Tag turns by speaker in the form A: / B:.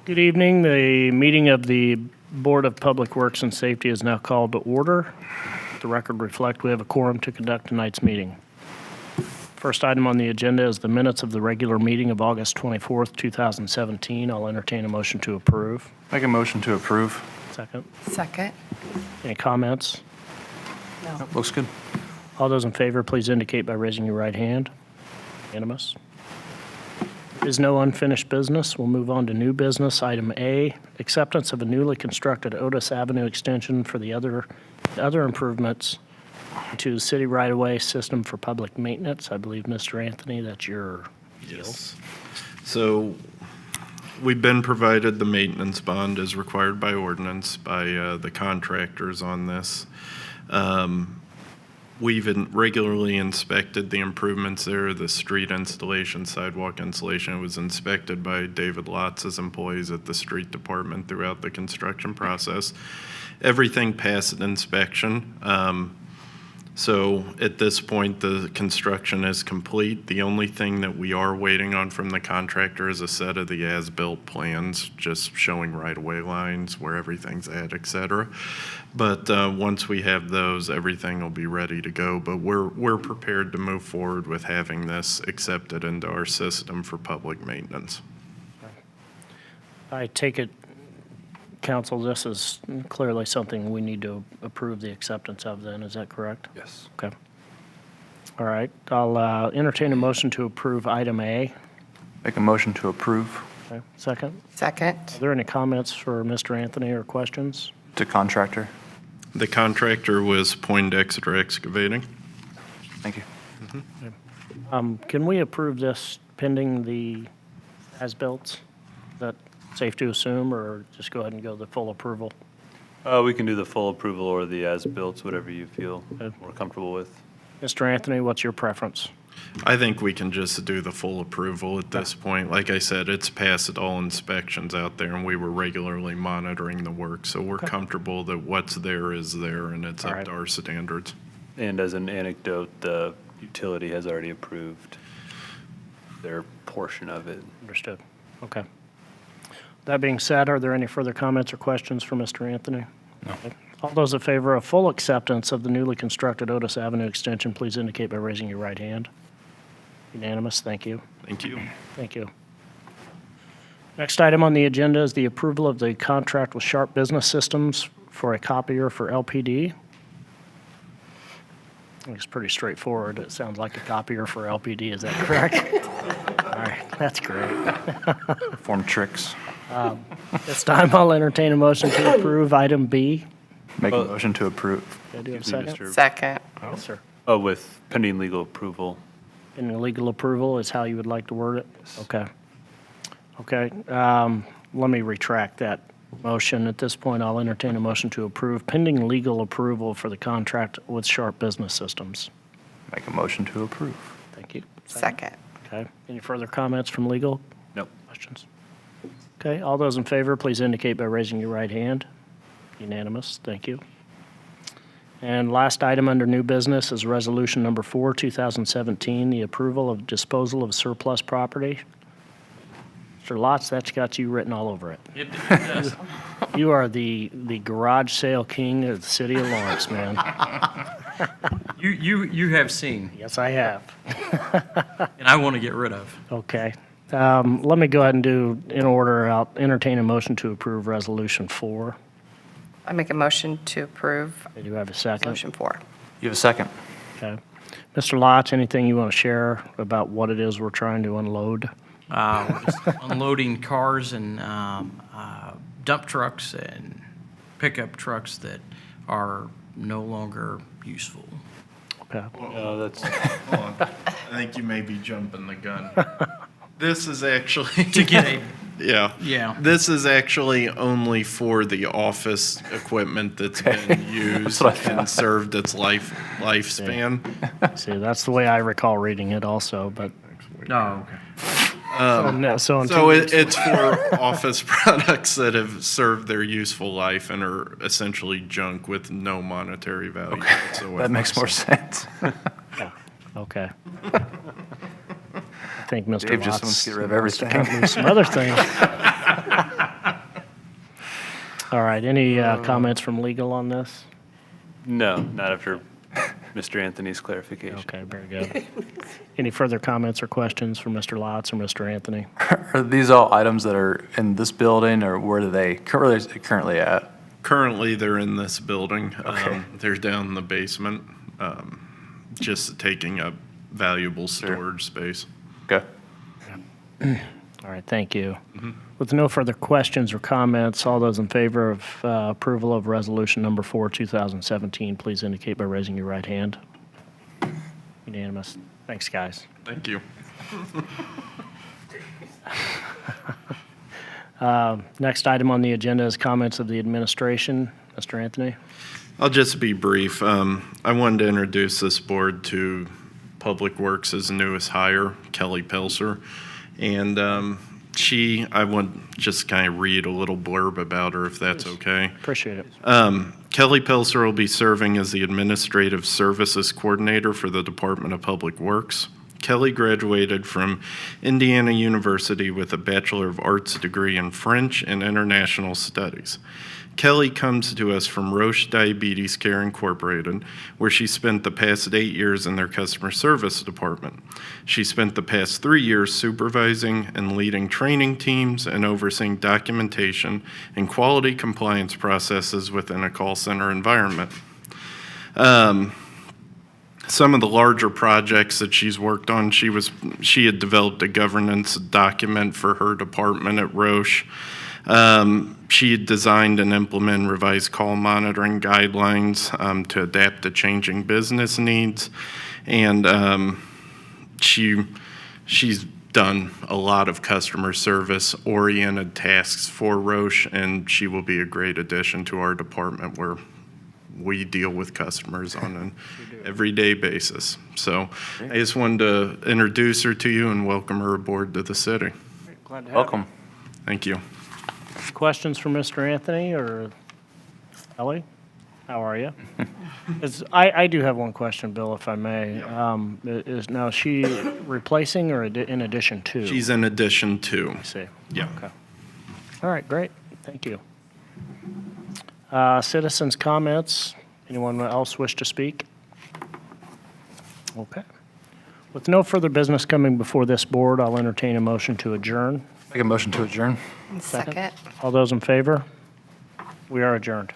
A: Good evening. The meeting of the Board of Public Works and Safety is now called to order. The record reflect we have a quorum to conduct tonight's meeting. First item on the agenda is the minutes of the regular meeting of August 24th, 2017. I'll entertain a motion to approve.
B: Make a motion to approve.
A: Second.
C: Second.
A: Any comments?
C: No.
B: Looks good.
A: All those in favor, please indicate by raising your right hand. Unanimous. There is no unfinished business. We'll move on to new business. Item A, acceptance of a newly constructed Otis Avenue extension for the other improvements to the city right-of-way system for public maintenance. I believe, Mr. Anthony, that's your deal.
D: Yes. So we've been provided the maintenance bond as required by ordinance by the contractors on this. We've regularly inspected the improvements there, the street installation, sidewalk installation. It was inspected by David Lotz's employees at the street department throughout the construction process. Everything passed inspection. So at this point, the construction is complete. The only thing that we are waiting on from the contractor is a set of the as-built plans, just showing right-of-way lines, where everything's at, et cetera. But once we have those, everything will be ready to go. But we're prepared to move forward with having this accepted into our system for public maintenance.
A: I take it, Council, this is clearly something we need to approve the acceptance of then, is that correct?
B: Yes.
A: Okay. All right, I'll entertain a motion to approve item A.
B: Make a motion to approve.
A: Okay. Second.
C: Second.
A: Are there any comments for Mr. Anthony or questions?
B: To contractor.
D: The contractor was Poindexter Excavating.
B: Thank you.
A: Can we approve this pending the as-built? Is that safe to assume, or just go ahead and go the full approval?
E: We can do the full approval or the as-built, whatever you feel
A: Okay.
E: more comfortable with.
A: Mr. Anthony, what's your preference?
D: I think we can just do the full approval at this point. Like I said, it's passed all inspections out there, and we were regularly monitoring the work, so we're comfortable that what's there is there, and it's
A: All
D: up
A: right.
D: to our standards.
E: And as an anecdote, the utility has already approved their portion of it.
A: Understood. Okay. That being said, are there any further comments or questions for Mr. Anthony? No. All those in favor of full acceptance of the newly constructed Otis Avenue extension, please indicate by raising your right hand. Unanimous. Thank you.
D: Thank you.
A: Thank you. Next item on the agenda is the approval of the contract with Sharp Business Systems for a copier for LPD. I think it's pretty straightforward. It sounds like a copier for LPD. Is that correct? All right. That's great.
B: Perform tricks.
A: This time I'll entertain a motion to approve item B.
B: Make a motion to approve.
A: Do I do a
E: Excuse me,
A: second?
E: Mr.
C: Second.
A: Yes, sir.
E: Oh, with pending legal approval.
A: And legal approval is how you would like to word it? Okay. Okay. Let me retract that motion. At this point, I'll entertain a motion to approve pending legal approval for the contract with Sharp Business Systems.
B: Make a motion to approve.
A: Thank you.
C: Second.
A: Okay. Any further comments from legal?
E: Nope.
A: Questions? Okay. All those in favor, please indicate by raising your right hand. Unanimous. Thank you. And last item under new business is resolution number 4, 2017, the approval of disposal of surplus property. Mr. Lotz, that's got you written all over it.
F: It does.
A: You are the garage sale king of the city of Lawrence, man.
F: You have seen,
A: Yes, I have.
F: and I want to get rid of.
A: Okay. Let me go ahead and do, in order, I'll entertain a motion to approve resolution 4.
C: I make a motion to approve
A: I do have a second.
C: Resolution 4.
B: You have a second.
A: Okay. Mr. Lotz, anything you want to share about what it is we're trying to unload?
F: We're just unloading cars and dump trucks and pickup trucks that are no longer useful.
A: Okay.
E: No, that's,
D: Hold on. I think you may be jumping the gun. This is actually
F: To get a,
D: yeah. This is actually only for the office equipment that's been used
B: what I thought.
D: and served its lifespan.
A: See, that's the way I recall reading it also, but.
F: no, okay.
A: So in 2
D: So
A: weeks-
D: it's for office products that have served their useful life and are essentially junk with no monetary value whatsoever.
B: That makes more sense.
A: Okay. I think Mr.
B: Dave just
A: Watts
B: wants to get rid of everything.
A: wants to cover some other things. All right, any comments from legal on this?
E: No, not after Mr. Anthony's clarification.
A: Okay, very good. Any further comments or questions from Mr. Lotz or Mr. Anthony?
B: Are these all items that are in this building, or where are they currently at?
D: Currently, they're in this building.
B: Okay.
D: They're down in the basement, just taking up valuable storage space.
B: Okay.
A: All right, thank you. With no further questions or comments, all those in favor of approval of Resolution Number 4, 2017, please indicate by raising your right hand. Unanimous. Thanks, guys.
D: Thank you.
A: Next item on the agenda is comments of the administration. Mr. Anthony?
D: I'll just be brief. I wanted to introduce this board to Public Works' newest hire, Kelly Pelser. And I want just kind of read a little blurb about her, if that's okay.
A: Appreciate it.
D: Kelly Pelser will be serving as the Administrative Services Coordinator for the Department of Public Works. Kelly graduated from Indiana University with a Bachelor of Arts degree in French and International Studies. Kelly comes to us from Roche Diabetes Care Incorporated, where she spent the past 8 years in their customer service department. She spent the past 3 years supervising and leading training teams and overseeing documentation and quality compliance processes within a call center environment. Some of the larger projects that she's worked on, she had developed a governance document for her department at Roche. She had designed and implemented revised call monitoring guidelines to adapt to changing business needs. And she's done a lot of customer service-oriented tasks for Roche, and she will be a great addition to our department where we deal with customers on an everyday basis. So I just wanted to introduce her to you and welcome her aboard to the city.
A: Glad to have
B: Welcome.
D: Thank you.
A: you. Questions for Mr. Anthony or Ellie? How are you? I do have one question, Bill, if I may. Is she replacing or in addition to?
D: She's in addition to.
A: I see.
D: Yeah.
A: Okay. All right, great. Thank you. Citizens' comments. Anyone else wish to speak? Okay. With no further business coming before this board, I'll entertain a motion to adjourn.
B: Make a motion to adjourn.
C: Second.
A: All those in favor? We are adjourned.